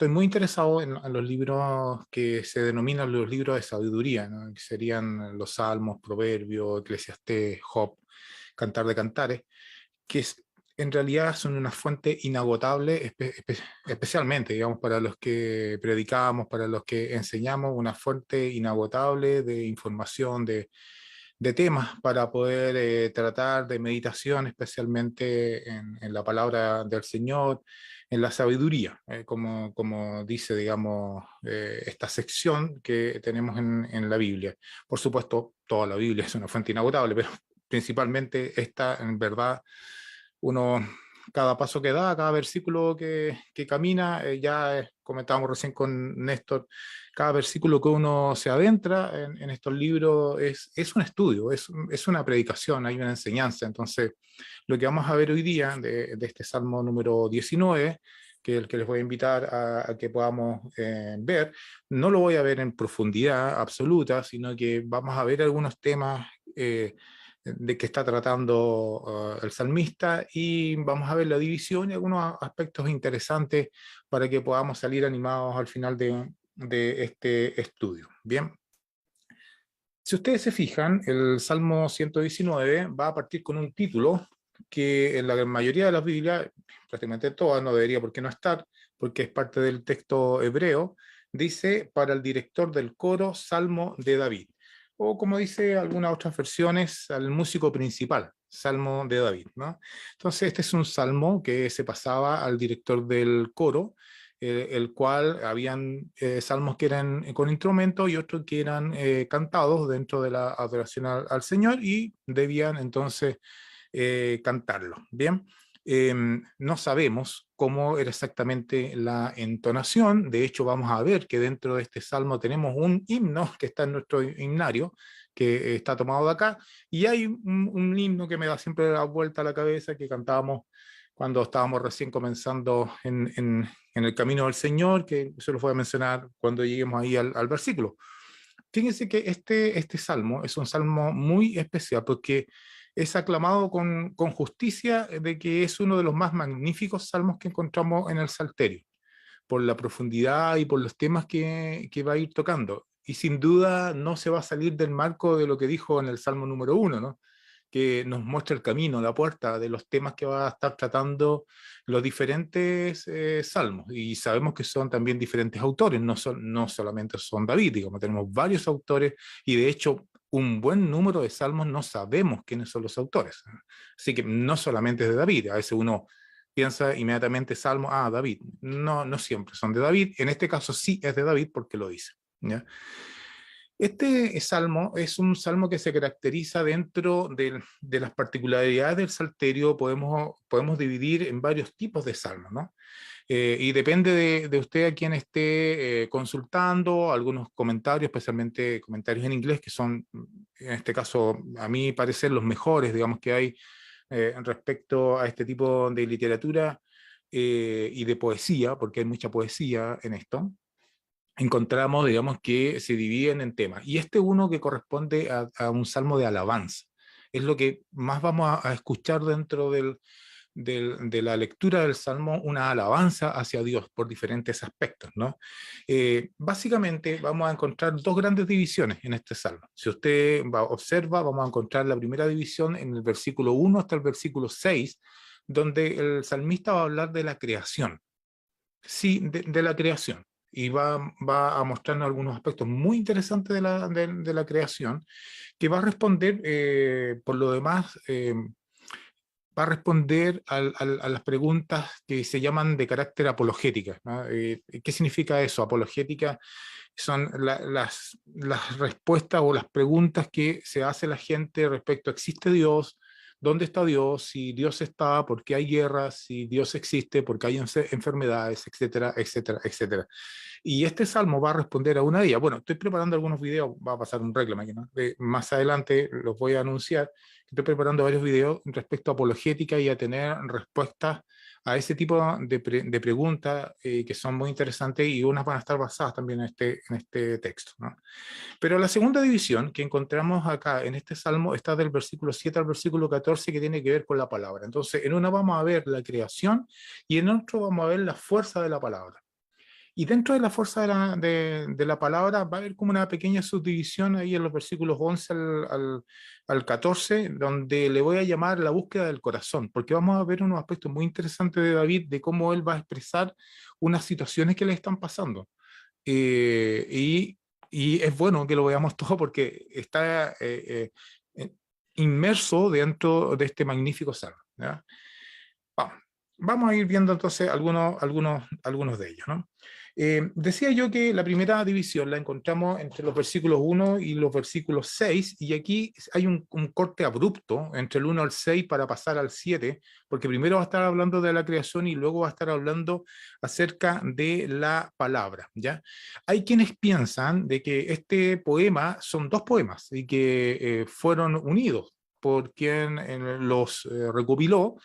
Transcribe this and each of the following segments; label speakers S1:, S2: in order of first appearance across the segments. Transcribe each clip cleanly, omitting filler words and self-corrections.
S1: estoy muy interesado en los libros que se denominan los libros de sabiduría, ¿no? Que serían los Salmos, Proverbios, Eclesiastés, Job, Cantar de Cantares, que en realidad son una fuente inagotable, especialmente, digamos, para los que predicamos, para los que enseñamos, una fuente inagotable de información, de temas para poder tratar de meditación, especialmente en la palabra del Señor, en la sabiduría, como dice, digamos, esta sección que tenemos en la Biblia. Por supuesto, toda la Biblia es una fuente inagotable, pero principalmente esta, en verdad, uno, cada paso que da, cada versículo que camina, comentábamos recién con Néstor, cada versículo que uno se adentra en estos libros es un estudio, es una predicación, hay una enseñanza. Entonces, lo que vamos a ver hoy día de este Salmo número 19, que es el que les voy a invitar a que podamos ver, no lo voy a ver en profundidad absoluta, sino que vamos a ver algunos temas de que está tratando el salmista, y vamos a ver la división y algunos aspectos interesantes para que podamos salir animados al final de este estudio. Bien, si ustedes se fijan, el Salmo 119 va a partir con un título que en la mayoría de las Biblias, prácticamente todas, no debería por qué no estar, porque es parte del texto hebreo, dice: para el director del coro, Salmo de David. O como dice algunas otras versiones, al músico principal, Salmo de David, ¿no? Entonces este es un salmo que se pasaba al director del coro, el cual habían salmos que eran con instrumento y otros que eran cantados dentro de la adoración al Señor, y debían entonces cantarlo. Bien, no sabemos cómo era exactamente la entonación. De hecho, vamos a ver que dentro de este salmo tenemos un himno que está en nuestro himnario, que está tomado de acá, y hay un himno que me da siempre la vuelta a la cabeza, que cantábamos cuando estábamos recién comenzando en el camino del Señor, que se los voy a mencionar cuando lleguemos ahí al versículo. Fíjense que este salmo es un salmo muy especial, porque es aclamado con justicia de que es uno de los más magníficos salmos que encontramos en el Salterio, por la profundidad y por los temas que va a ir tocando. Y sin duda no se va a salir del marco de lo que dijo en el Salmo número 1, ¿no? Que nos muestra el camino, la puerta de los temas que va a estar tratando los diferentes salmos. Y sabemos que son también diferentes autores, no solamente son David, digamos, tenemos varios autores, y de hecho un buen número de salmos no sabemos quiénes son los autores. Así que no solamente es de David, a veces uno piensa inmediatamente salmo, David. No, no siempre son de David. En este caso sí es de David porque lo dice, ¿ya? Este salmo es un salmo que se caracteriza dentro de las particularidades del Salterio. Podemos dividir en varios tipos de salmos, ¿no? Y depende de usted a quien esté consultando, algunos comentarios, especialmente comentarios en inglés, que son, en este caso, a mi parecer, los mejores, digamos, que hay respecto a este tipo de literatura y de poesía, porque hay mucha poesía en esto. Encontramos, digamos, que se dividen en temas. Y este uno que corresponde a un salmo de alabanza. Es lo que más vamos a escuchar dentro de la lectura del salmo, una alabanza hacia Dios por diferentes aspectos, ¿no? Básicamente vamos a encontrar dos grandes divisiones en este salmo. Si usted observa, vamos a encontrar la primera división en el versículo 1 hasta el versículo 6, donde el salmista va a hablar de la creación. Sí, de la creación. Y va a mostrarnos algunos aspectos muy interesantes de la creación, que va a responder, por lo demás, va a responder a las preguntas que se llaman de carácter apologética, ¿no? ¿Qué significa eso? Apologética son las respuestas o las preguntas que se hace la gente respecto a: ¿existe Dios? ¿Dónde está Dios? Si Dios está, ¿por qué hay guerras? Si Dios existe, ¿por qué hay enfermedades? Etcétera, etcétera, etcétera. Y este salmo va a responder a una de ellas. Bueno, estoy preparando algunos videos, va a pasar un reclamo aquí, ¿no? Más adelante los voy a anunciar. Estoy preparando varios videos respecto a apologética y a tener respuestas a ese tipo de preguntas que son muy interesantes, y unas van a estar basadas también en este texto, ¿no? Pero la segunda división que encontramos acá en este salmo está del versículo 7 al versículo 14, que tiene que ver con la palabra. Entonces, en una vamos a ver la creación y en otro vamos a ver la fuerza de la palabra. Y dentro de la fuerza de la palabra va a haber como una pequeña subdivisión ahí en los versículos 11 al 14, donde le voy a llamar la búsqueda del corazón, porque vamos a ver unos aspectos muy interesantes de David, de cómo él va a expresar unas situaciones que le están pasando. Eh, y, y es bueno que lo veamos todo porque está inmerso dentro de este magnífico salmo, ¿ya? Vamos, vamos a ir viendo entonces algunos de ellos, ¿no? Decía yo que la primera división la encontramos entre los versículos 1 y los versículos 6, y aquí hay un corte abrupto entre el 1 al 6 para pasar al 7, porque primero va a estar hablando de la creación y luego va a estar hablando acerca de la palabra, ¿ya? Hay quienes piensan de que este poema son dos poemas y que fueron unidos por quien los recopiló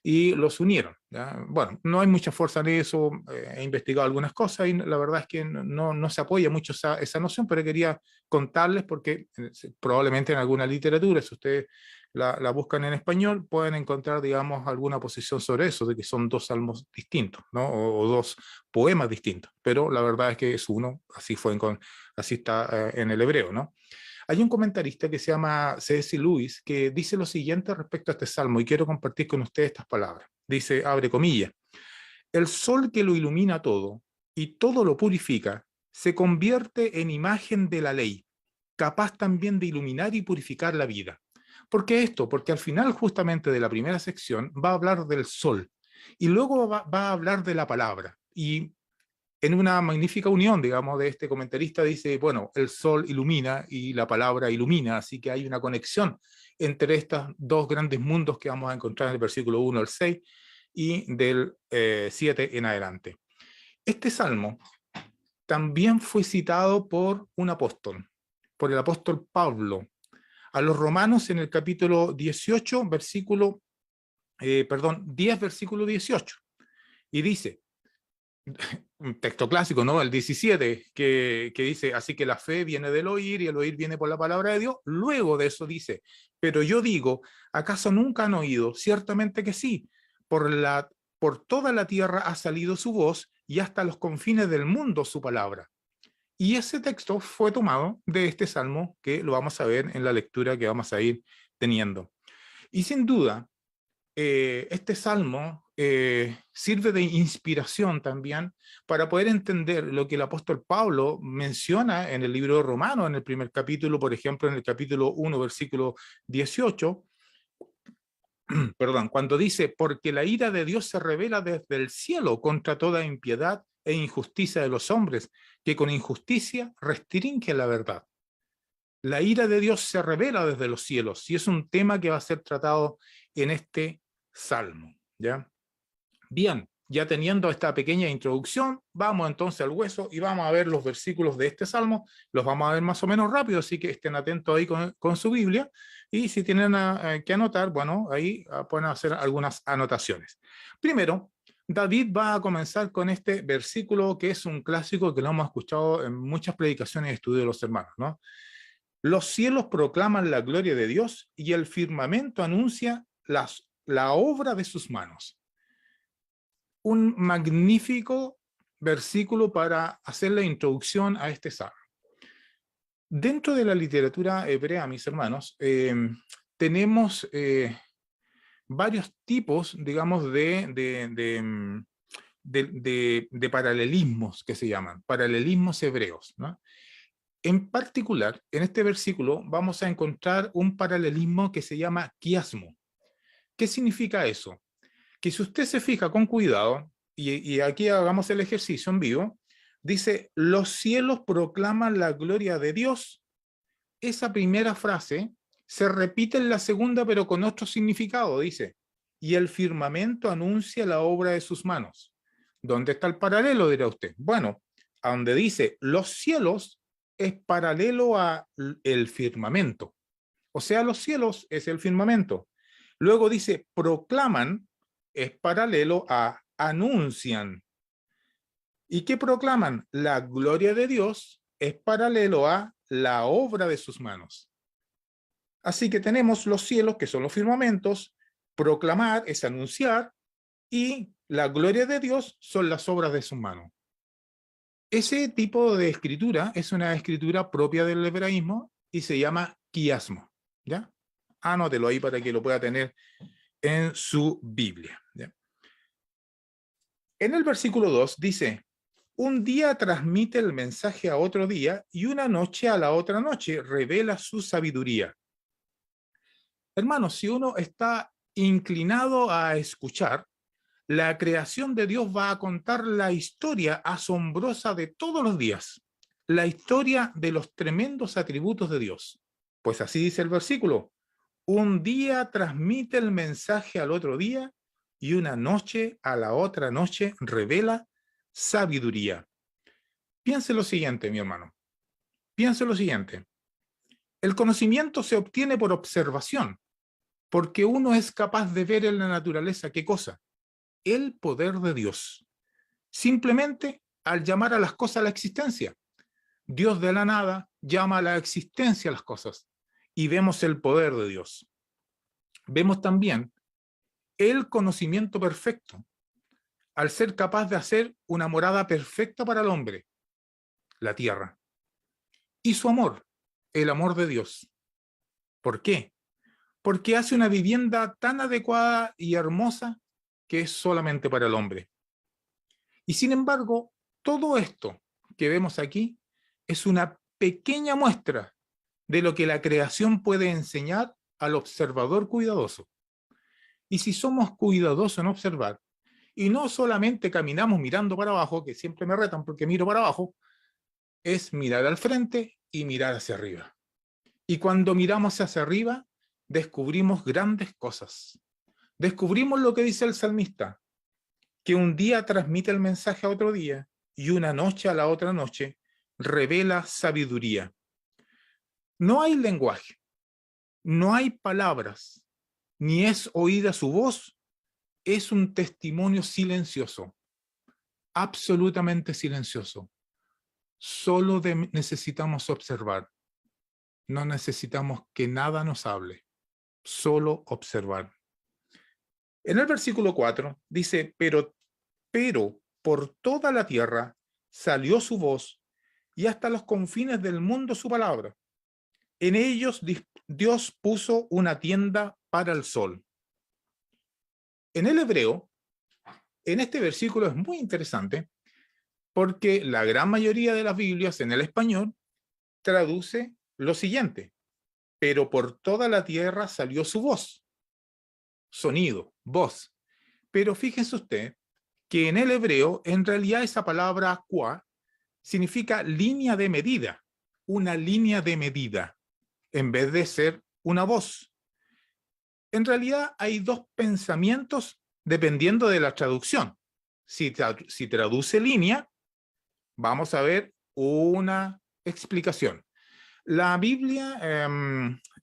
S1: y los unieron, ¿ya? Bueno, no hay mucha fuerza en eso, he investigado algunas cosas y la verdad es que no se apoya mucho esa noción, pero quería contarles porque probablemente en alguna literatura, si ustedes la buscan en español, pueden encontrar, digamos, alguna posición sobre eso, de que son dos salmos distintos, ¿no? O dos poemas distintos, pero la verdad es que es uno, así está en el hebreo, ¿no? Hay un comentarista que se llama C.S. Lewis que dice lo siguiente respecto a este salmo, y quiero compartir con ustedes estas palabras. Dice, abre comillas, el sol que lo ilumina todo y todo lo purifica, se convierte en imagen de la ley, capaz también de iluminar y purificar la vida. ¿Por qué esto? Porque al final justamente de la primera sección va a hablar del sol y luego va a hablar de la palabra. Y en una magnífica unión, digamos, de este comentarista, dice, bueno, el sol ilumina y la palabra ilumina, así que hay una conexión entre estos dos grandes mundos que vamos a encontrar en el versículo 1 al 6 y del 7 en adelante. Este salmo también fue citado por un apóstol, por el apóstol Pablo, a los romanos en el capítulo 18, 10, versículo 18, y dice, un texto clásico, ¿no? El 17, que dice, así que la fe viene del oír y el oír viene por la palabra de Dios. Luego de eso dice, pero yo digo, ¿acaso nunca han oído? Ciertamente que sí, por toda la tierra ha salido su voz y hasta los confines del mundo su palabra. Y ese texto fue tomado de este salmo que lo vamos a ver en la lectura que vamos a ir teniendo. Y sin duda, este salmo sirve de inspiración también para poder entender lo que el apóstol Pablo menciona en el libro de Romanos, en el primer capítulo, por ejemplo, en el capítulo 1, versículo 18, perdón, cuando dice, porque la ira de Dios se revela desde el cielo contra toda impiedad e injusticia de los hombres, que con injusticia restringen la verdad. La ira de Dios se revela desde los cielos y es un tema que va a ser tratado en este salmo, ¿ya? Bien, ya teniendo esta pequeña introducción, vamos entonces al hueso y vamos a ver los versículos de este salmo. Los vamos a ver más o menos rápido, así que estén atentos ahí con su Biblia. Y si tienen que anotar, bueno, ahí pueden hacer algunas anotaciones. Primero, David va a comenzar con este versículo que es un clásico que lo hemos escuchado en muchas predicaciones y estudios de los hermanos, ¿no? Los cielos proclaman la gloria de Dios y el firmamento anuncia la obra de sus manos. Un magnífico versículo para hacer la introducción a este salmo. Dentro de la literatura hebrea, mis hermanos, tenemos varios tipos, digamos, de paralelismos que se llaman, paralelismos hebreos, ¿no? En particular, en este versículo vamos a encontrar un paralelismo que se llama quiasmo. ¿Qué significa eso? Que si usted se fija con cuidado, y aquí hagamos el ejercicio en vivo, dice, los cielos proclaman la gloria de Dios. Esa primera frase se repite en la segunda, pero con otro significado, dice, y el firmamento anuncia la obra de sus manos. ¿Dónde está el paralelo, dirá usted? Bueno, a donde dice los cielos es paralelo a el firmamento. O sea, los cielos es el firmamento. Luego dice proclaman, es paralelo a anuncian. ¿Y qué proclaman? La gloria de Dios es paralelo a la obra de sus manos. Así que tenemos los cielos, que son los firmamentos, proclamar es anunciar, y la gloria de Dios son las obras de sus manos. Ese tipo de escritura es una escritura propia del hebraísmo y se llama quiasmo, ¿ya? Anótelo ahí para que lo pueda tener en su Biblia, ¿ya? En el versículo 2 dice, un día transmite el mensaje a otro día y una noche a la otra noche revela su sabiduría. Hermanos, si uno está inclinado a escuchar, la creación de Dios va a contar la historia asombrosa de todos los días, la historia de los tremendos atributos de Dios. Pues así dice el versículo, un día transmite el mensaje al otro día y una noche a la otra noche revela sabiduría. Piense lo siguiente, mi hermano, piense lo siguiente. El conocimiento se obtiene por observación, porque uno es capaz de ver en la naturaleza, ¿qué cosa? El poder de Dios. Simplemente al llamar a las cosas a la existencia. Dios de la nada llama a la existencia a las cosas y vemos el poder de Dios. Vemos también el conocimiento perfecto, al ser capaz de hacer una morada perfecta para el hombre, la tierra. Y su amor, el amor de Dios. ¿Por qué? Porque hace una vivienda tan adecuada y hermosa que es solamente para el hombre. Y sin embargo, todo esto que vemos aquí es una pequeña muestra de lo que la creación puede enseñar al observador cuidadoso. Y si somos cuidadosos en observar, y no solamente caminamos mirando para abajo, que siempre me retan porque miro para abajo, es mirar al frente y mirar hacia arriba. Y cuando miramos hacia arriba, descubrimos grandes cosas. Descubrimos lo que dice el salmista, que un día transmite el mensaje a otro día y una noche a la otra noche revela sabiduría. No hay lenguaje, no hay palabras, ni es oída su voz, es un testimonio silencioso, absolutamente silencioso. Solo necesitamos observar, no necesitamos que nada nos hable, solo observar. En el versículo 4 dice, pero por toda la tierra salió su voz y hasta los confines del mundo su palabra. En ellos Dios puso una tienda para el sol. En el hebreo, en este versículo es muy interesante porque la gran mayoría de las Biblias en el español traduce lo siguiente, pero por toda la tierra salió su voz, sonido, voz. Pero fíjese usted que en el hebreo, en realidad esa palabra qua significa línea de medida, una línea de medida, en vez de ser una voz. En realidad hay dos pensamientos dependiendo de la traducción. Si traduce línea, vamos a ver una explicación. La Biblia,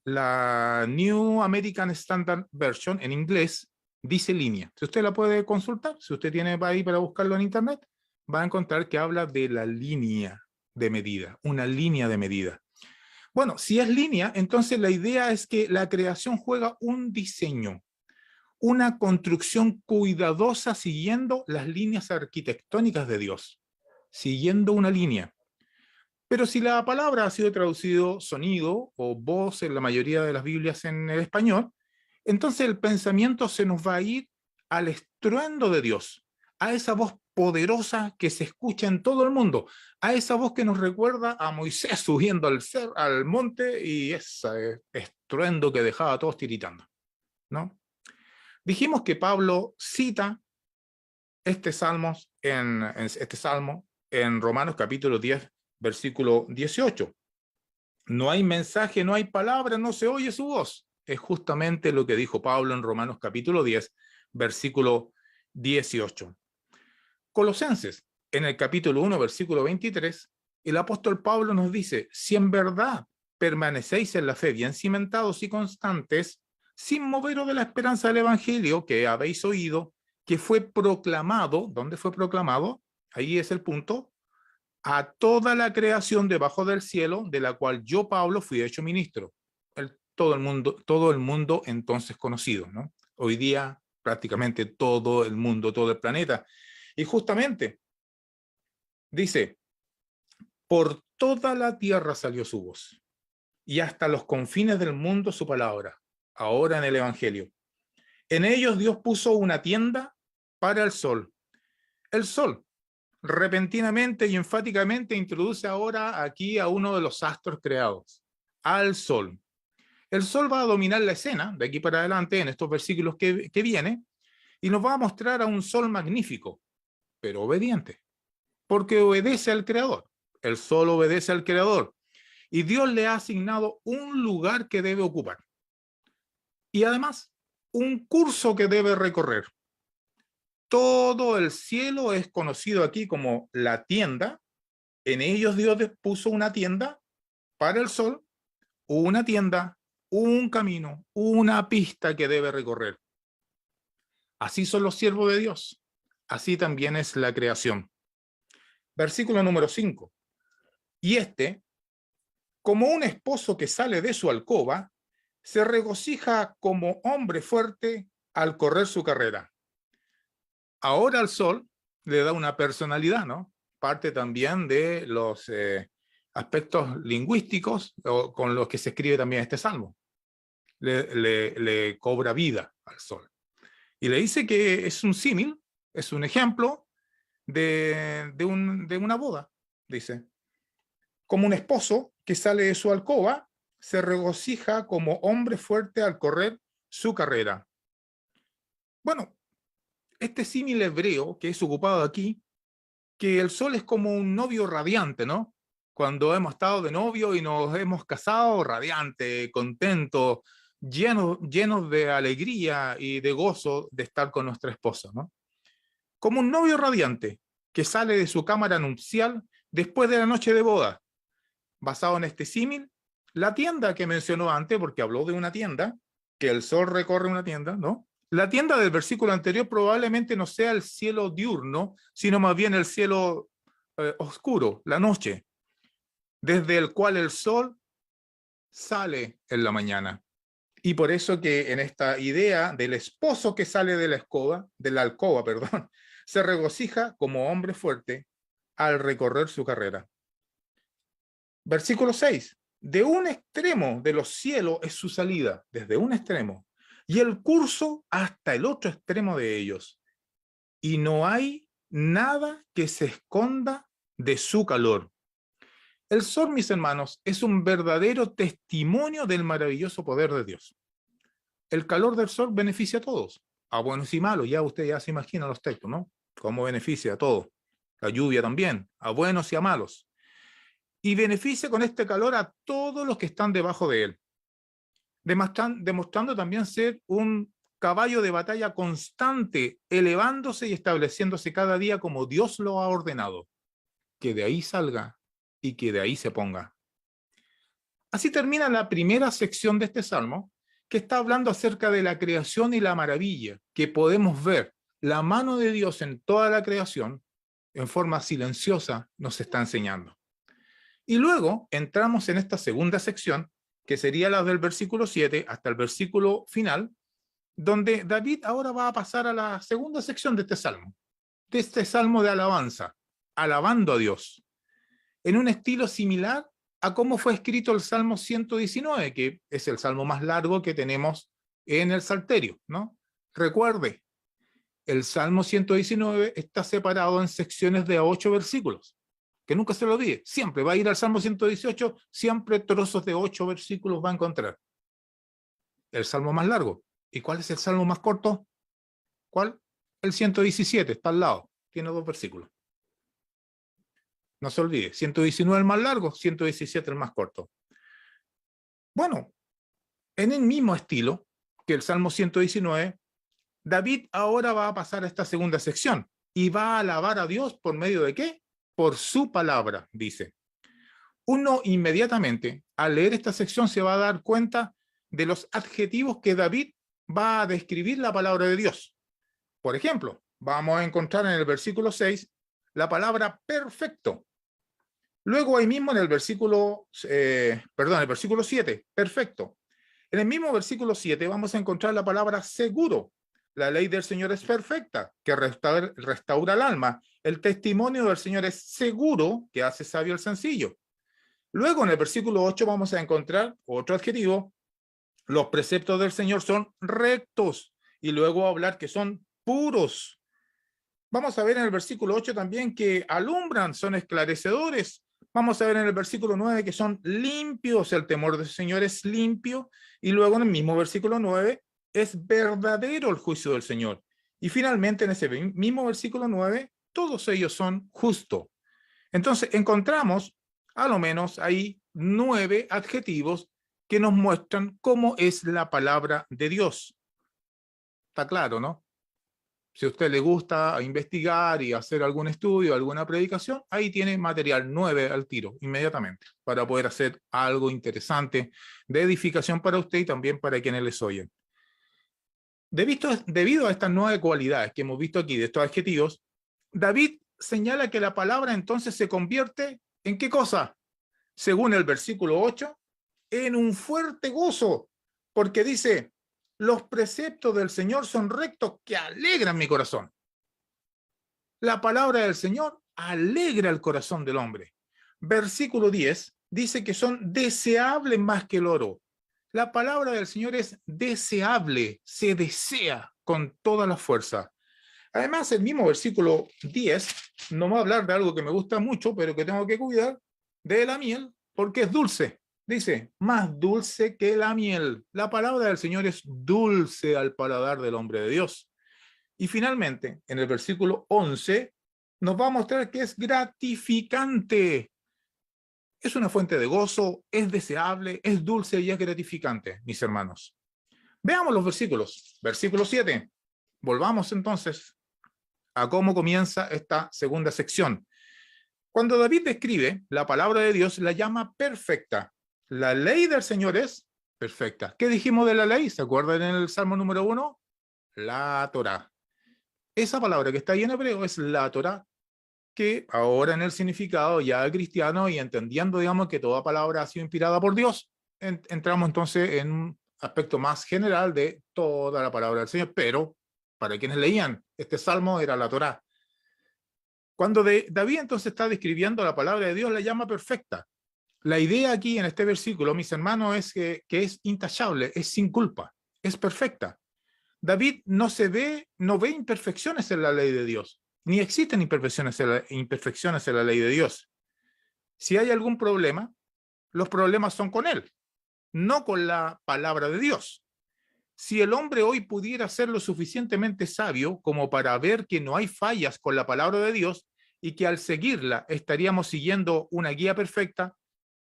S1: la New American Standard Version en inglés, dice línea. Si usted la puede consultar, si usted tiene ahí para buscarlo en internet, va a encontrar que habla de la línea de medida, una línea de medida. Bueno, si es línea, entonces la idea es que la creación juega un diseño, una construcción cuidadosa siguiendo las líneas arquitectónicas de Dios, siguiendo una línea. Pero si la palabra ha sido traducido sonido o voz en la mayoría de las Biblias en el español, entonces el pensamiento se nos va a ir al estruendo de Dios, a esa voz poderosa que se escucha en todo el mundo, a esa voz que nos recuerda a Moisés subiendo al monte y ese estruendo que dejaba a todos tiritando, ¿no? Dijimos que Pablo cita este salmo en Romanos capítulo 10, versículo 18. No hay mensaje, no hay palabra, no se oye su voz. Es justamente lo que dijo Pablo en Romanos capítulo 10, versículo 18. Colosenses, en el capítulo 1, versículo 23, el apóstol Pablo nos dice, si en verdad permanecéis en la fe bien cimentados y constantes, sin moveros de la esperanza del evangelio que habéis oído, que fue proclamado, ¿dónde fue proclamado? Ahí es el punto, a toda la creación debajo del cielo, de la cual yo, Pablo, fui hecho ministro. Todo el mundo entonces conocido, ¿no? Hoy día prácticamente todo el mundo, todo el planeta. Y justamente dice, Por toda la tierra salió su voz, y hasta los confines del mundo su palabra, ahora en el Evangelio. En ellos Dios puso una tienda para el sol. El sol, repentinamente y enfáticamente, introduce ahora aquí a uno de los astros creados, al sol. El sol va a dominar la escena de aquí para adelante en estos versículos que viene, y nos va a mostrar a un sol magnífico, pero obediente, porque obedece al Creador. El sol obedece al Creador, y Dios le ha asignado un lugar que debe ocupar, y además un curso que debe recorrer. Todo el cielo es conocido aquí como la tienda. En ellos Dios puso una tienda para el sol, una tienda, un camino, una pista que debe recorrer. Así son los siervos de Dios. Así también es la creación. Versículo número 5. Y como un esposo que sale de su alcoba, se regocija como hombre fuerte al correr su carrera. Ahora el sol le da una personalidad, ¿no? Parte también de los aspectos lingüísticos con los que se escribe también este salmo. Le cobra vida al sol. Y le dice que es un símil, es un ejemplo de una boda, dice. Como un esposo que sale de su alcoba, se regocija como hombre fuerte al correr su carrera. Bueno, este símil hebreo que es ocupado aquí, que el sol es como un novio radiante, ¿no? Cuando hemos estado de novio y nos hemos casado, radiante, contento, llenos de alegría y de gozo de estar con nuestra esposa, ¿no? Como un novio radiante que sale de su cámara nupcial después de la noche de boda. Basado en este símil, la tienda que mencionó antes, porque habló de una tienda, que el sol recorre una tienda, ¿no? La tienda del versículo anterior probablemente no sea el cielo diurno, sino más bien el cielo oscuro, la noche, desde el cual el sol sale en la mañana. Y por eso que en esta idea del esposo que sale de la alcoba, perdón, se regocija como hombre fuerte al recorrer su carrera. Versículo 6. De un extremo de los cielos es su salida, desde un extremo, y el curso hasta el otro extremo de ellos. Y no hay nada que se esconda de su calor. El sol, mis hermanos, es un verdadero testimonio del maravilloso poder de Dios. El calor del sol beneficia a todos, a buenos y malos. Ya usted ya se imagina los textos, ¿no? Cómo beneficia a todos. La lluvia también, a buenos y a malos. Y beneficia con este calor a todos los que están debajo de él, demostrando también ser un caballo de batalla constante, elevándose y estableciéndose cada día como Dios lo ha ordenado, que de ahí salga y que de ahí se ponga. Así termina la primera sección de este salmo, que está hablando acerca de la creación y la maravilla, que podemos ver la mano de Dios en toda la creación, en forma silenciosa, nos está enseñando. Y luego entramos en esta segunda sección, que sería la del versículo 7 hasta el versículo final, donde David ahora va a pasar a la segunda sección de este salmo de alabanza, alabando a Dios, en un estilo similar a cómo fue escrito el Salmo 119, que es el salmo más largo que tenemos en el Salterio, ¿no? Recuerde, el Salmo 119 está separado en secciones de 8 versículos. Que nunca se lo olvide, siempre va a ir al Salmo 118, siempre trozos de 8 versículos va a encontrar. El salmo más largo. ¿Y cuál es el salmo más corto? ¿Cuál? El 117, está al lado, tiene 2 versículos. No se olvide, 119 el más largo, 117 el más corto. Bueno, en el mismo estilo que el Salmo 119, David ahora va a pasar a esta segunda sección y va a alabar a Dios por medio de ¿qué? Por su palabra, dice. Uno inmediatamente, al leer esta sección, se va a dar cuenta de los adjetivos que David va a describir la palabra de Dios. Por ejemplo, vamos a encontrar en el versículo 6 la palabra perfecto. Luego ahí mismo en el versículo 7, perfecto. En el mismo versículo 7 vamos a encontrar la palabra seguro. La ley del Señor es perfecta, que restaura el alma. El testimonio del Señor es seguro, que hace sabio al sencillo. Luego, en el versículo 8 vamos a encontrar otro adjetivo. Los preceptos del Señor son rectos. Y luego hablar que son puros. Vamos a ver en el versículo 8 también que alumbran, son esclarecedores. Vamos a ver en el versículo 9 que son limpios, el temor del Señor es limpio. Y luego en el mismo versículo 9 es verdadero el juicio del Señor. Y finalmente en ese mismo versículo 9, todos ellos son justos. Entonces encontramos a lo menos ahí 9 adjetivos que nos muestran cómo es la palabra de Dios. Está claro, ¿no? Si a usted le gusta investigar y hacer algún estudio, alguna predicación, ahí tiene material 9 al tiro, inmediatamente, para poder hacer algo interesante de edificación para usted y también para quienes les oyen. Debido a estas 9 cualidades que hemos visto aquí de estos adjetivos, David señala que la palabra entonces se convierte ¿en qué cosa? Según el versículo 8, en un fuerte gozo, porque dice, los preceptos del Señor son rectos que alegran mi corazón. La palabra del Señor alegra el corazón del hombre. Versículo 10 dice que son deseables más que el oro. La palabra del Señor es deseable, se desea con toda la fuerza. Además, el mismo versículo 10 nos va a hablar de algo que me gusta mucho, pero que tengo que cuidar, de la miel, porque es dulce. Dice, más dulce que la miel. La palabra del Señor es dulce al paladar del hombre de Dios. Y finalmente, en el versículo 11, nos va a mostrar que es gratificante. Es una fuente de gozo, es deseable, es dulce y es gratificante, mis hermanos. Veamos los versículos. Versículo 7. Volvamos entonces a cómo comienza esta segunda sección. Cuando David describe la palabra de Dios, la llama perfecta. La ley del Señor es perfecta. ¿Qué dijimos de la ley? ¿Se acuerdan en el Salmo número 1? La Torá. Esa palabra que está ahí en hebreo es la Torá, que ahora en el significado ya cristiano y entendiendo, digamos, que toda palabra ha sido inspirada por Dios, entramos entonces en un aspecto más general de toda la palabra del Señor, pero para quienes leían este salmo era la Torá. Cuando David entonces está describiendo la palabra de Dios, la llama perfecta. La idea aquí en este versículo, mis hermanos, es que es intachable, es sin culpa, es perfecta. David no ve imperfecciones en la ley de Dios, ni existen imperfecciones en la ley de Dios. Si hay algún problema, los problemas son con él, no con la palabra de Dios. Si el hombre hoy pudiera ser lo suficientemente sabio como para ver que no hay fallas con la palabra de Dios y que al seguirla estaríamos siguiendo una guía perfecta,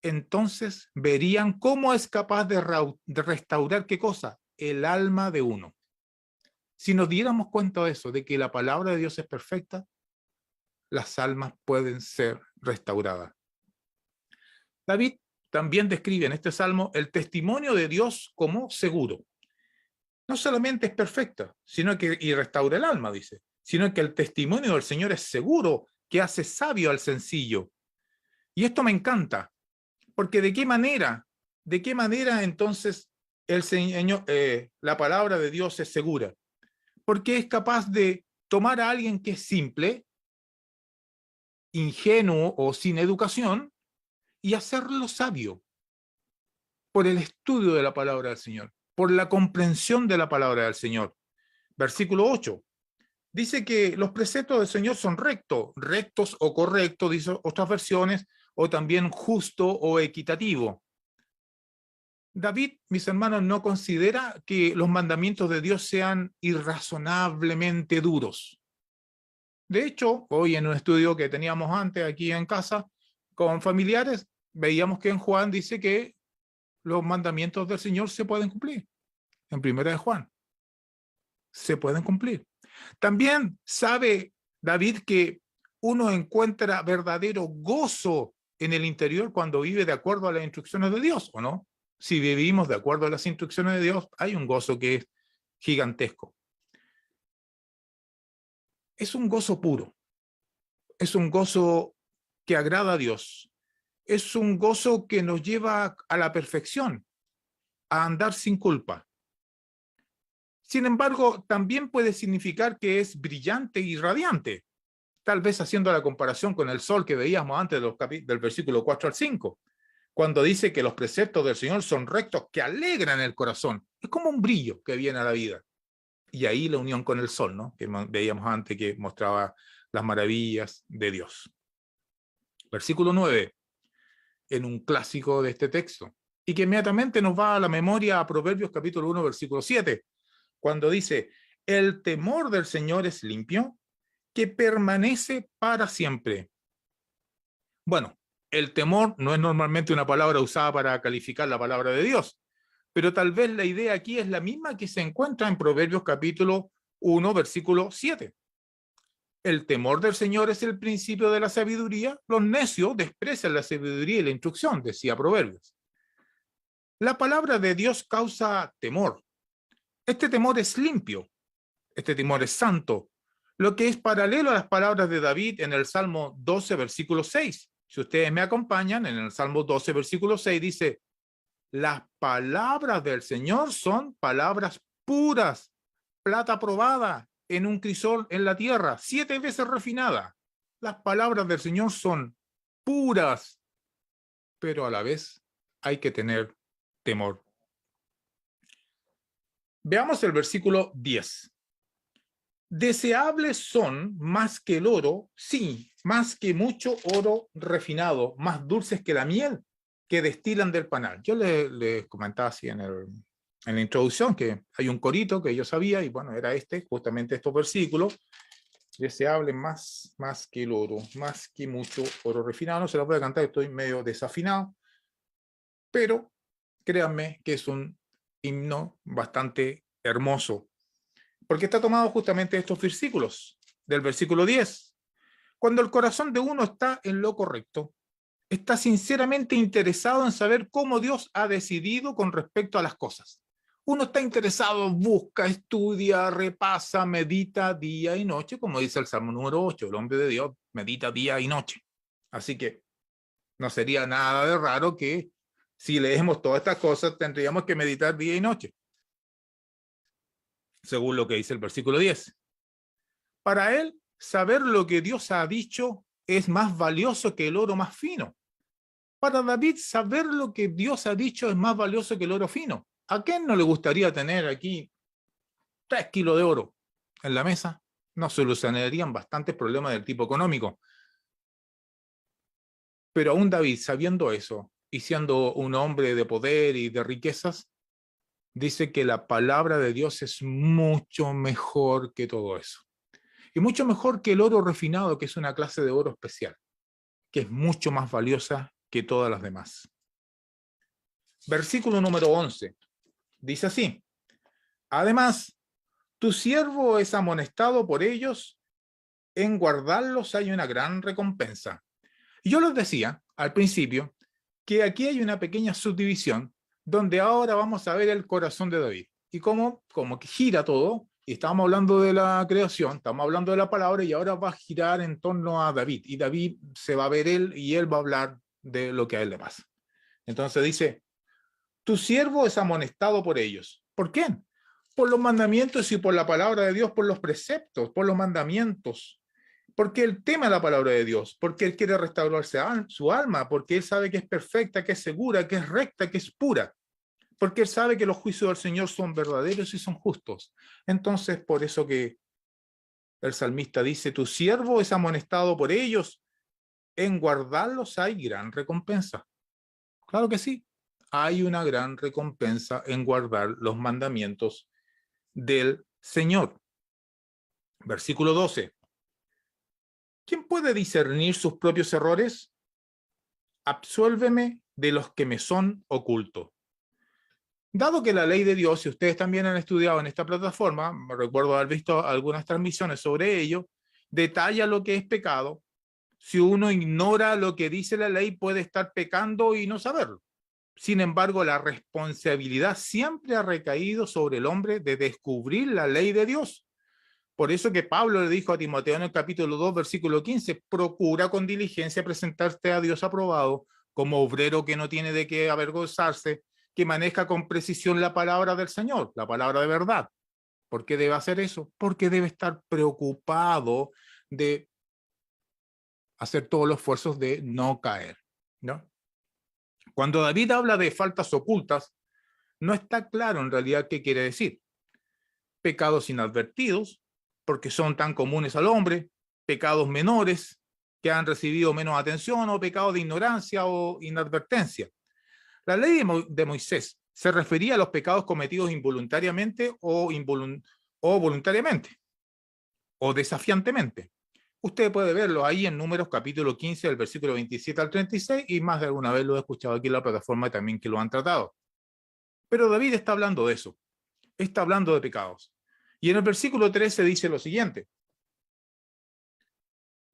S1: entonces verían cómo es capaz de restaurar ¿qué cosa? El alma de uno. Si nos diéramos cuenta de eso, de que la palabra de Dios es perfecta, las almas pueden ser restauradas. David también describe en este salmo el testimonio de Dios como seguro. No solamente es perfecta, sino que y restaura el alma, dice, sino que el testimonio del Señor es seguro, que hace sabio al sencillo. Y esto me encanta, porque ¿de qué manera entonces el Señor, la palabra de Dios es segura? Porque es capaz de tomar a alguien que es simple, ingenuo o sin educación y hacerlo sabio por el estudio de la palabra del Señor, por la comprensión de la palabra del Señor. Versículo 8. Dice que los preceptos del Señor son rectos o correctos, dice otras versiones, o también justo o equitativo. David, mis hermanos, no considera que los mandamientos de Dios sean irrazonablemente duros. De hecho, hoy en un estudio que teníamos antes aquí en casa con familiares, veíamos que en Juan dice que los mandamientos del Señor se pueden cumplir. En Primera de Juan. Se pueden cumplir. También sabe David que uno encuentra verdadero gozo en el interior cuando vive de acuerdo a las instrucciones de Dios, ¿o no? Si vivimos de acuerdo a las instrucciones de Dios, hay un gozo que es gigantesco. Es un gozo puro. Es un gozo que agrada a Dios. Es un gozo que nos lleva a la perfección, a andar sin culpa. Sin embargo, también puede significar que es brillante y radiante. tal vez haciendo la comparación con el sol que veíamos antes del versículo 4 al 5, cuando dice que los preceptos del Señor son rectos, que alegran el corazón. Es como un brillo que viene a la vida. Y ahí la unión con el sol, ¿no? Que veíamos antes, que mostraba las maravillas de Dios. Versículo 9, en un clásico de este texto, y que inmediatamente nos va a la memoria a Proverbios capítulo 1, versículo 7, cuando dice, el temor del Señor es limpio, que permanece para siempre. Bueno, el temor no es normalmente una palabra usada para calificar la palabra de Dios, pero tal vez la idea aquí es la misma que se encuentra en Proverbios capítulo 1, versículo 7. El temor del Señor es el principio de la sabiduría. Los necios desprecian la sabiduría y la instrucción, decía Proverbios. La palabra de Dios causa temor. Este temor es limpio. Este temor es santo, lo que es paralelo a las palabras de David en el Salmo 12, versículo 6. Si ustedes me acompañan, en el Salmo 12, versículo 6 dice, las palabras del Señor son palabras puras, plata probada en un crisol en la tierra, 7 veces refinada. Las palabras del Señor son puras, pero a la vez hay que tener temor. Veamos el versículo 10. Deseables son más que el oro, sí, más que mucho oro refinado, más dulces que la miel que destilan del panal. Yo les comentaba así en la introducción que hay un corito que yo sabía y bueno, era justamente estos versículos. Deseables más que el oro, más que mucho oro refinado. No se lo voy a cantar, estoy medio desafinado, pero créanme que es un himno bastante hermoso, porque está tomado justamente de estos versículos, del versículo 10. Cuando el corazón de uno está en lo correcto, está sinceramente interesado en saber cómo Dios ha decidido con respecto a las cosas. Uno está interesado, busca, estudia, repasa, medita día y noche, como dice el Salmo número 8, el hombre de Dios medita día y noche. Así que no sería nada de raro que si leemos todas estas cosas tendríamos que meditar día y noche, según lo que dice el versículo 10. Para él, saber lo que Dios ha dicho es más valioso que el oro más fino. Para David, saber lo que Dios ha dicho es más valioso que el oro fino. ¿A quién no le gustaría tener aquí 3 kilos de oro en la mesa? No solucionarían bastantes problemas del tipo económico. Pero aún David, sabiendo eso, y siendo un hombre de poder y de riquezas, dice que la palabra de Dios es mucho mejor que todo eso. Y mucho mejor que el oro refinado, que es una clase de oro especial, que es mucho más valiosa que todas las demás. Versículo número 11. Dice así, además, tu siervo es amonestado por ellos, en guardarlos hay una gran recompensa. Y yo les decía al principio que aquí hay una pequeña subdivisión donde ahora vamos a ver el corazón de David y cómo que gira todo. Y estábamos hablando de la creación, estamos hablando de la palabra y ahora va a girar en torno a David. Y David se va a ver él y él va a hablar de lo que a él le pasa. Entonces dice, tu siervo es amonestado por ellos. ¿Por quién? Por los mandamientos y por la palabra de Dios, por los preceptos, por los mandamientos. Porque él teme la palabra de Dios, porque él quiere restaurarse su alma, porque él sabe que es perfecta, que es segura, que es recta, que es pura. Porque él sabe que los juicios del Señor son verdaderos y son justos. Entonces, por eso que el salmista dice, tu siervo es amonestado por ellos, en guardarlos hay gran recompensa. Claro que sí, hay una gran recompensa en guardar los mandamientos del Señor. Versículo 12. ¿Quién puede discernir sus propios errores? Absuélveme de los que me son ocultos. Dado que la ley de Dios, si ustedes también han estudiado en esta plataforma, me recuerdo haber visto algunas transmisiones sobre ello, detalla lo que es pecado. Si uno ignora lo que dice la ley, puede estar pecando y no saberlo. Sin embargo, la responsabilidad siempre ha recaído sobre el hombre de descubrir la ley de Dios. Por eso que Pablo le dijo a Timoteo en el capítulo 2, versículo 15, procura con diligencia presentarte a Dios aprobado, como obrero que no tiene de qué avergonzarse, que maneja con precisión la palabra del Señor, la palabra de verdad. ¿Por qué debe hacer eso? Porque debe estar preocupado de hacer todos los esfuerzos de no caer, ¿no? Cuando David habla de faltas ocultas, no está claro en realidad qué quiere decir. Pecados inadvertidos, porque son tan comunes al hombre, pecados menores, que han recibido menos atención, o pecados de ignorancia o inadvertencia. La ley de Moisés se refería a los pecados cometidos involuntariamente o voluntariamente, o desafiantemente. Usted puede verlo ahí en Números capítulo 15, del versículo 27 al 36, y más de alguna vez lo he escuchado aquí en la plataforma también que lo han tratado. Pero David está hablando de eso, está hablando de pecados. Y en el versículo 13 dice lo siguiente: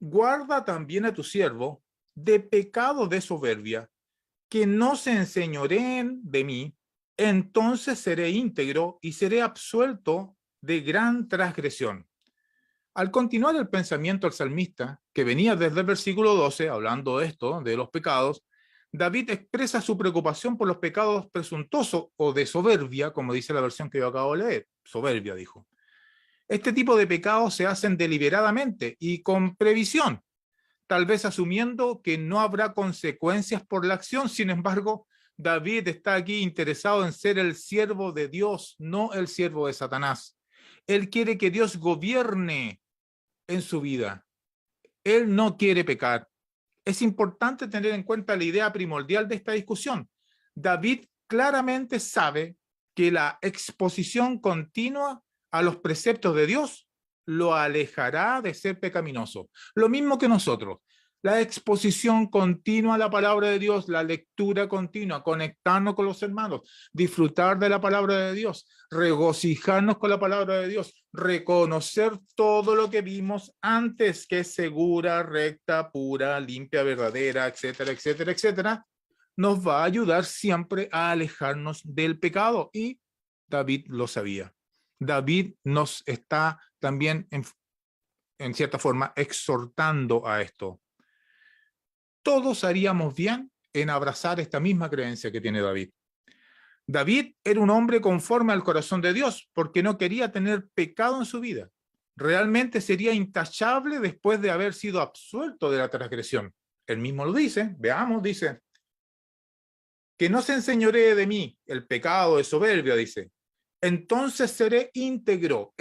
S1: guarda también a tu siervo de pecado de soberbia, que no se enseñoreen de mí, entonces seré íntegro y seré absuelto de gran transgresión. Al continuar el pensamiento del salmista, que venía desde el versículo 12, hablando de esto, de los pecados, David expresa su preocupación por los pecados presuntuosos o de soberbia, como dice la versión que yo acabo de leer. Soberbia, dijo. Este tipo de pecados se hacen deliberadamente y con previsión, tal vez asumiendo que no habrá consecuencias por la acción. Sin embargo, David está aquí interesado en ser el siervo de Dios, no el siervo de Satanás. Él quiere que Dios gobierne en su vida. Él no quiere pecar. Es importante tener en cuenta la idea primordial de esta discusión. David claramente sabe que la exposición continua a los preceptos de Dios lo alejará de ser pecaminoso. Lo mismo que nosotros. La exposición continua a la palabra de Dios, la lectura continua, conectarnos con los hermanos, disfrutar de la palabra de Dios, regocijarnos con la palabra de Dios, reconocer todo lo que vimos antes, que es segura, recta, pura, limpia, verdadera, etcétera, etcétera, etcétera, nos va a ayudar siempre a alejarnos del pecado. Y David lo sabía. David nos está también, en cierta forma, exhortando a esto. Todos haríamos bien en abrazar esta misma creencia que tiene David. David era un hombre conforme al corazón de Dios, porque no quería tener pecado en su vida. Realmente sería intachable después de haber sido absuelto de la transgresión. Él mismo lo dice, veamos, dice, que no se enseñoree de mí el pecado de soberbia, dice. Entonces seré íntegro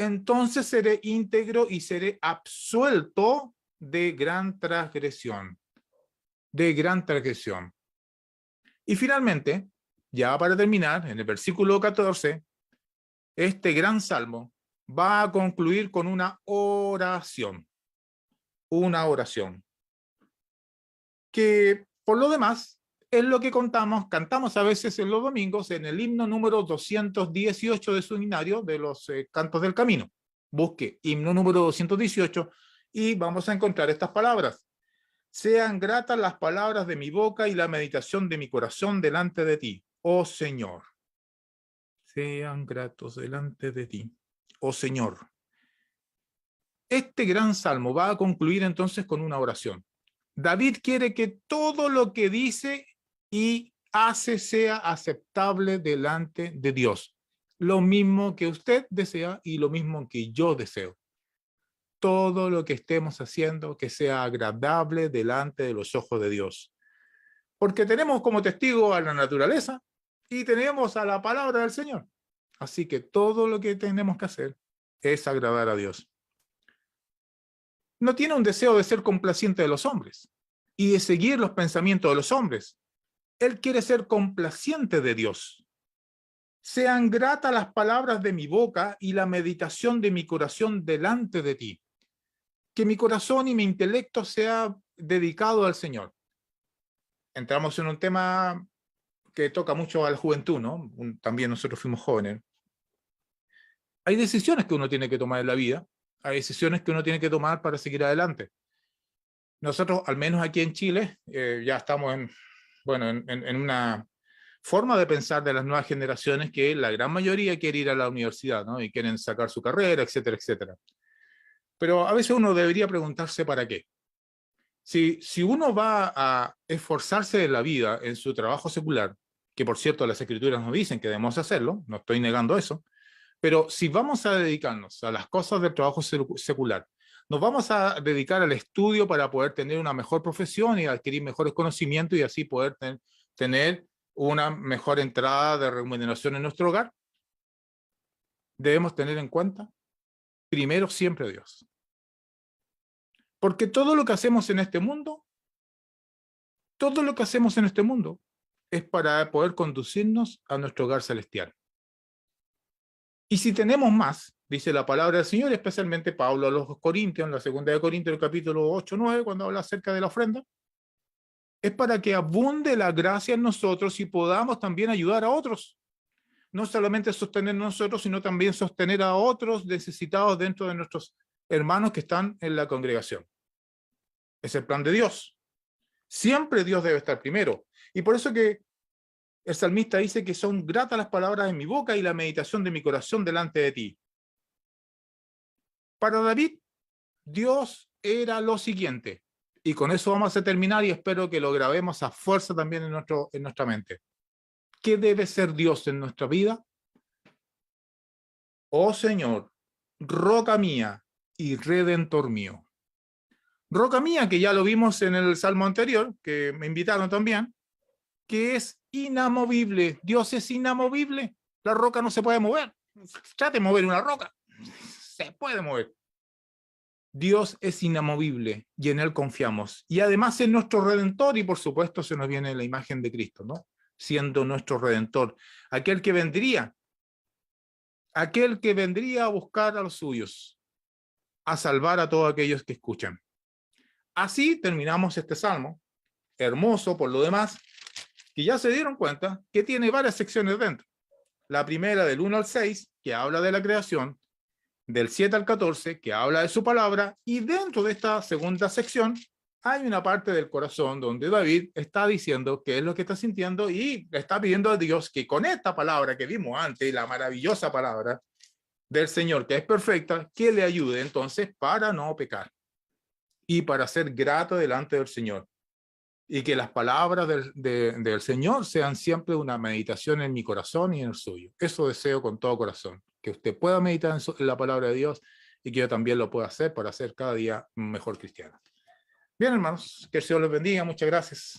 S1: y seré absuelto de gran transgresión. De gran transgresión. Y finalmente, ya para terminar, en el versículo 14, este gran salmo va a concluir con una oración. Una oración. Que por lo demás es lo que cantamos a veces en los domingos en el himno número 218 de su himnario de los Cantos del Camino. Busque himno número 218 y vamos a encontrar estas palabras. Sean gratas las palabras de mi boca y la meditación de mi corazón delante de ti, oh Señor. Sean gratos delante de ti, oh Señor. Este gran salmo va a concluir entonces con una oración. David quiere que todo lo que dice y hace sea aceptable delante de Dios. Lo mismo que usted desea y lo mismo que yo deseo. Todo lo que estemos haciendo que sea agradable delante de los ojos de Dios. Porque tenemos como testigo a la naturaleza y tenemos a la palabra del Señor. Así que todo lo que tenemos que hacer es agradar a Dios. No tiene un deseo de ser complaciente de los hombres y de seguir los pensamientos de los hombres. Él quiere ser complaciente de Dios. Sean gratas las palabras de mi boca y la meditación de mi corazón delante de ti. Que mi corazón y mi intelecto sea dedicado al Señor. Entramos en un tema que toca mucho a la juventud, ¿no? También nosotros fuimos jóvenes. Hay decisiones que uno tiene que tomar en la vida, hay decisiones que uno tiene que tomar para seguir adelante. Nosotros, al menos aquí en Chile, ya estamos en una forma de pensar de las nuevas generaciones que la gran mayoría quiere ir a la universidad, ¿no? Y quieren sacar su carrera, etcétera, etcétera. Pero a veces uno debería preguntarse para qué. Si uno va a esforzarse en la vida, en su trabajo secular, que por cierto las escrituras nos dicen que debemos hacerlo, no estoy negando eso, pero si vamos a dedicarnos a las cosas del trabajo secular, Nos vamos a dedicar al estudio para poder tener una mejor profesión y adquirir mejores conocimientos y así poder tener una mejor entrada de remuneración en nuestro hogar. Debemos tener en cuenta, primero, siempre a Dios. Porque todo lo que hacemos en este mundo, es para poder conducirnos a nuestro hogar celestial. Y si tenemos más, dice la palabra del Señor, especialmente Pablo a los Corintios, en la segunda de Corintios, el capítulo 8-9, cuando habla acerca de la ofrenda, es para que abunde la gracia en nosotros y podamos también ayudar a otros. No solamente sostener nosotros, sino también sostener a otros necesitados dentro de nuestros hermanos que están en la congregación. Es el plan de Dios. Siempre Dios debe estar primero. Y por eso que el salmista dice que son gratas las palabras de mi boca y la meditación de mi corazón delante de ti. Para David, Dios era lo siguiente. Y con eso vamos a terminar y espero que lo grabemos a fuerza también en nuestra mente. ¿Qué debe ser Dios en nuestra vida? Oh Señor, roca mía y redentor mío. Roca mía, que ya lo vimos en el salmo anterior, que me invitaron también, que es inamovible. Dios es inamovible. La roca no se puede mover. Trate de mover una roca. Se puede mover. Dios es inamovible y en Él confiamos. Y además es nuestro Redentor y por supuesto se nos viene la imagen de Cristo, ¿no? Siendo nuestro Redentor. Aquel que vendría a buscar a los suyos, a salvar a todos aquellos que escuchan. Así terminamos este salmo, hermoso por lo demás, que ya se dieron cuenta que tiene varias secciones dentro. La primera del 1 al 6, que habla de la creación, del 7 al 14, que habla de su palabra, y dentro de esta segunda sección hay una parte del corazón donde David está diciendo qué es lo que está sintiendo y está pidiendo a Dios que con esta palabra que vimos antes, la maravillosa palabra del Señor, que es perfecta, que le ayude entonces para no pecar y para ser grato delante del Señor. Y que las palabras del Señor sean siempre una meditación en mi corazón y en el suyo. Eso deseo con todo corazón, que usted pueda meditar en la palabra de Dios y que yo también lo pueda hacer para ser cada día un mejor cristiano. Bien, hermanos, que el Señor les bendiga. Muchas gracias.